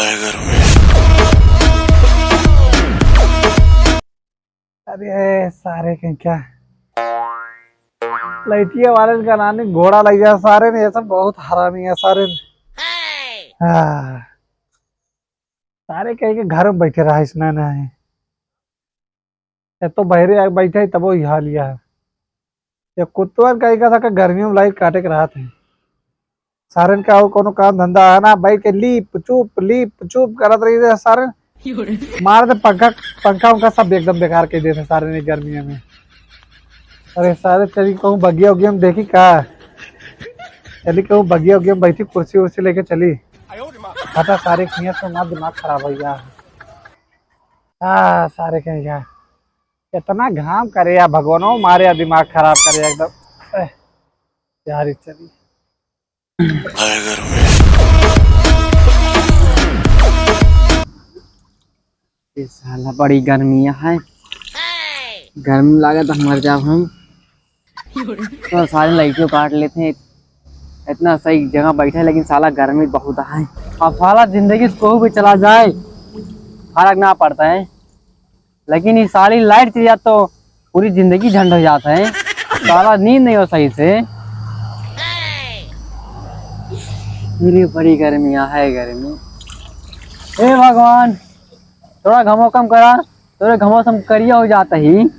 है घर में। अरे सारे के क्या लड़किया वाले का नानी घोड़ा लग गया सारे ने, ये सब बहुत हरामी है सारे ने। हाँ सारे कहीं के घर में बैठे रहा इसने नहीं, ये तो बहरे बैठे ही तब वो यहाँ लिया है। ये कुत्तवन कहीं का था कि गर्मियों में लाइट काटे के रहा थे सारे का, और कोनो काम धंधा है ना भाई के लीप चुप करत रही थे सारे, मार दे पंखा पंखा उनका सब एकदम बेकार के देते सारे ने गर्मियों में। अरे सारे चली कहूँ बगिया उगिया में देखी का, चली कहूँ बगिया उगिया में बैठी कुर्सी उर्सी लेके चली हटा सारे खिया से ना दिमाग खराब हो गया। हाँ सारे कहीं क्या इतना घाम करे या भगवानों मारे या दिमाग खराब करे एकदम यार। चली है घर में। ये साला बड़ी गर्मियाँ है, गर्मी लगे तो मर जाओ हम। तो सारे लाइटों काट लेते हैं, इतना सही जगह बैठे हैं, लेकिन साला गर्मी बहुत है। अब साला जिंदगी को भी चला जाए फर्क ना पड़ता है, लेकिन ये सारी लाइट चली जाती तो पूरी जिंदगी झंड हो जाता है। साला नींद नहीं हो सही से, मेरी बड़ी गर्मियाँ है गर्मी। हे भगवान थोड़ा घमो कम करा, थोड़ा घमो कम करिए हो जाता ही।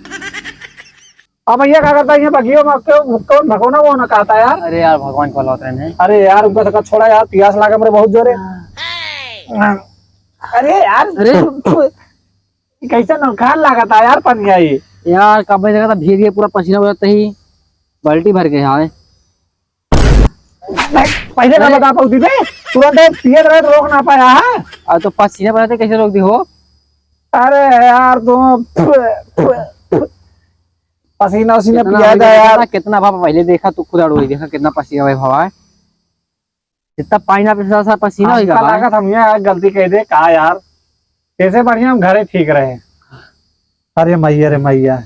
अब भैया क्या करता है बगियों में कौन भगोना वो ना कहता यार। अरे यार भगवान को लौट रहे हैं। अरे यार उनका धक्का छोड़ा यार, प्यास लगा मेरे बहुत जोरे। अरे यार अरे कैसा नुकसान लगा था यार पनिया ये यार कब जगह था भीग गया पूरा पसीना हो जाता ही, बाल्टी भर गया है। पहले ना बता पाती थे, तुरंत पिए रहे रोक ना पाया है। अब तो पसीना बनाते कैसे रोक दी हो। अरे यार तुम पसीना उसीना पिया था यार। कितना भाप पहले देखा तू खुद अड़ोई देखा कितना पसीना भाई भावा है, जितना पानी ना पिसा सा पसीना होगा। लगा था यार गलती कह दे कहा यार, कैसे बढ़िया हम घरे ठीक रहे। अरे मैया रे मैया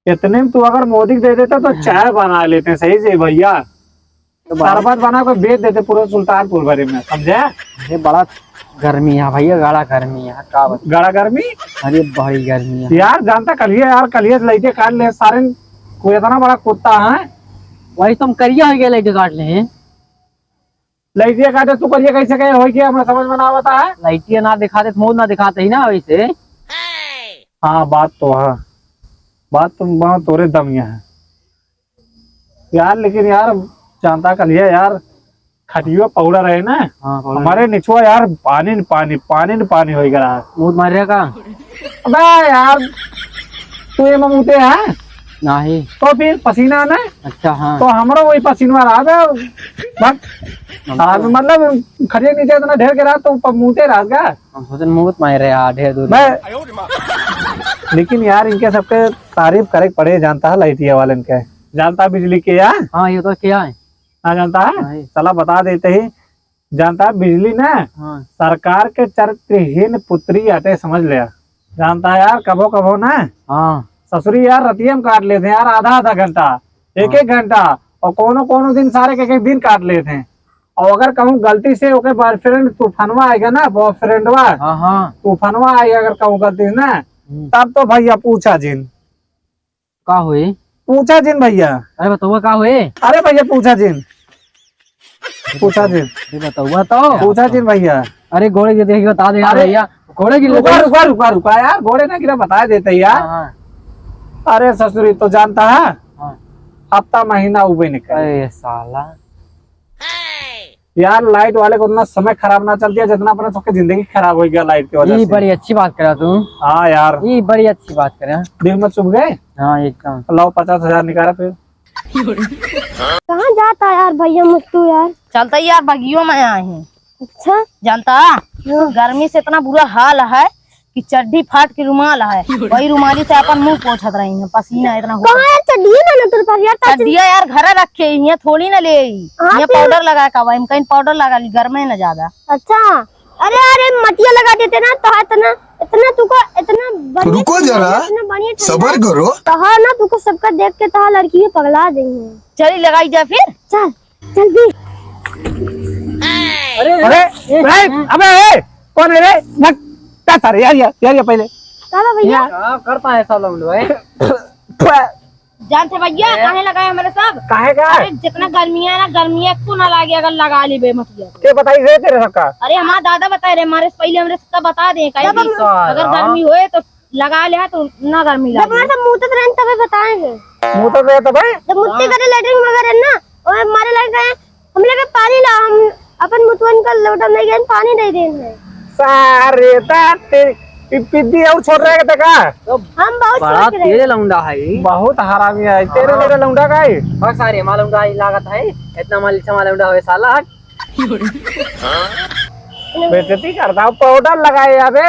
इतने में तू अगर मोदी दे देता तो चाय बना लेते सही से भैया, शरबत बना के बेच देते पूरे सुल्तानपुर भरे में, समझे। अरे बड़ा गर्मी है भैया, गाढ़ा गर्मी है का गाढ़ा गर्मी। अरे बड़ी गर्मी है यार जानता कलिए यार, कलिए लाइटे काट ले सारे, कोई इतना बड़ा कुत्ता है। वही तुम करिए हो गया लाइट काट ले, लाइटे काटे तू करिए कैसे कहे हो गया, हमें समझ में ना आता है। लाइटिया ना दिखाते मुंह ना दिखाते ही ना वैसे। हाँ बात तो है, बात तुम बहुत तोरे दमिया है यार, लेकिन यार जानता कलिए यार खटियो पौड़ा रहे ना। हाँ हमारे निचुआ यार पानी न पानी हो गया है। मुंह मार रहा का अबे यार तू ये ममूते है नहीं तो फिर पसीना ना। अच्छा हाँ तो हमारा वही पसीना रहा था, मतलब खटिया नीचे इतना ढेर के रहा तो मुँहते रहा गया। हम सोचे मुंह मार रहे यार ढेर दूर। लेकिन यार इनके सबके तारीफ करे पड़े, जानता है लाइटिया वाले के, जानता है बिजली के यार। हाँ ये तो क्या है ना जानता है, चला बता देते ही। जानता है बिजली ना हाँ। सरकार के चरित्रहीन पुत्री आते समझ लिया, जानता है यार। कभो कभो ना हाँ ससुरी यार रतिया में काट लेते हैं यार, आधा घंटा एक घंटा, और कोनो दिन सारे के एक दिन काट लेते हैं। और अगर कहूँ गलती से ओके बॉयफ्रेंड तूफानवा आएगा ना, बॉयफ्रेंडवा हाँ हाँ तूफानवा आएगा अगर कहूँ गलती से ना, तब तो भैया पूछा जिन का हुए। पूछा जिन भैया। अरे बताओ का हुए। अरे भैया पूछा जिन बताओ तो पूछा जिन भैया। अरे घोड़े की देखिए बता दे यार भैया, घोड़े की रुका यार, घोड़े ना गिरा बता देते यार। हाँ, अरे ससुरी तो जानता है हाँ। हफ्ता महीना उबे निकल। अरे साला यार लाइट वाले को उतना समय खराब ना चल दिया जितना अपने सबकी जिंदगी खराब हो गया लाइट की वजह ये से। बड़ी अच्छी बात करा तू। हाँ यार ये बड़ी अच्छी बात करा। दिल में चुभ गए। हाँ एकदम। लाओ 50,000 निकाला फिर। कहाँ जाता यार भैया मुझको यार। चलता यार बगियों में आए हैं। अच्छा जानता गर्मी से इतना बुरा हाल है कि चड्डी फाट के रुमाल है, वही रुमाली से अपन मुंह पोंछत रही है, पसीना इतना हो। कहाँ यार चड्डी ना तेरे पास यार। चड्डिया यार घर रखे यहाँ थोड़ी ना ले, यहाँ पाउडर लगा का वही कहीं पाउडर लगा ली, गर्मे न ज्यादा। अच्छा अरे अरे मटिया लगा देते ना तो इतना इतना तुको इतना रुको जरा, सबर करो। तहा ना तुको सबका देख के तहा लड़की पगला देंगे। चली लगाई जा फिर। चल चल भी अरे अबे कौन है रे? क्या सारे यार पहले चलो भैया क्या करता है सब लोग भाई? जानते भैया काहे लगाए हमारे सब? काहे का अरे जितना गर्मियाँ है ना, गर्मियाँ को ना लागे अगर लगा ली बे मटिया। के बताई रे तेरे सबका? अरे हमारा दादा बताए रहे, हमारे से पहले हमरे सब बता दे कहीं भी अगर गर्मी होए तो लगा ले तो ना गर्मी जब लगे। हमारे सब मुंह तक रहने तभी बताएंगे। मुंह तो गए तो भाई जब मुट्ठी करे लेटरिन वगैरह ना और हमारे लग गए हम लगे पानी ला, हम अपन मुतवन का लोटा नहीं गए पानी नहीं देंगे। सारे ताते पिद्दी और छोड़ रहे थे का? हम बहुत बड़ा सोच रहे तेज लौंडा है ये। बहुत हरामी है तेरे मेरे लौंडा का है। और सारे माल लौंडा ही लागत है, इतना माल अच्छा माल लौंडा है साला। बेइज्जती करता हूँ पाउडर लगाए अबे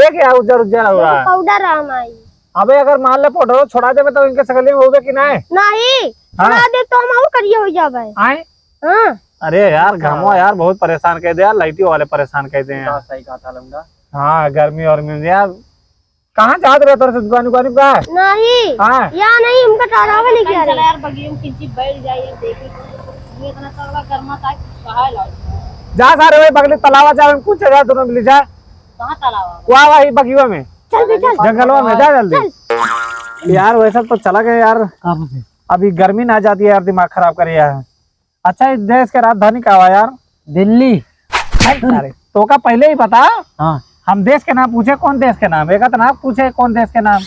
एक या उजर उजर हो रहा है। पाउडर राम आई अबे अगर मान ले पाउडर छोड़ा देवे तो इनके सकली में होवे कि नहीं? नहीं हाँ। बना दे तो हम और करिए हो जावे। आए हाँ अरे यार घामो यार बहुत परेशान कर दे यार, लाइटी वाले परेशान कर दे यार। सही कहा था लौंडा। हाँ गर्मी और में यार कहाँ जाते रहे तोरे से दुकान का? नहीं हाँ या नहीं हमका टारावे नहीं किया चला यार बगियों की चीज बैठ जाइए देखे तो इतना सारा गर्मा था कहाँ लाओ जा सारे वही बगले तलावा जा कुछ जगह दोनों मिली जा कहाँ तालाब वहाँ वही बगिया में चल भी चल जंगलवा में जा जल्दी। यार वैसा तो चला गया यार, अभी गर्मी ना जाती है यार, दिमाग खराब करे यार। अच्छा इस देश के राजधानी कहाँ हुआ यार? दिल्ली। अरे तो का पहले ही बता। हाँ हम देश के नाम पूछे कौन देश के नाम, एक नाम पूछे कौन देश के नाम।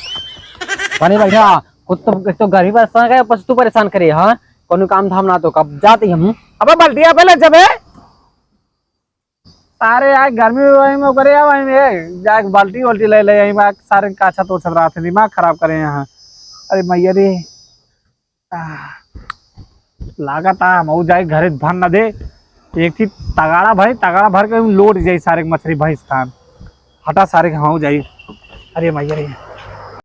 पानी बैठा खुद तो गर्मी परेशान करे पस तू परेशान करे। हाँ कोनो काम धाम ना तो कब जाते हम। अब बल्टिया पहले जब है सारे यार गर्मी वही में करे या वही में जा बाल्टी वल्टी ले ले यही बात सारे काछा तो छत रहा थे, दिमाग खराब करे यहाँ। अरे मैया रे लागत आ मऊ जाए घरे भर न दे एक थी तगाड़ा भाई तगाड़ा भर के लोड जाई सारे मछली भैंस खान हटा सारे खाऊ जाई। अरे मैया रे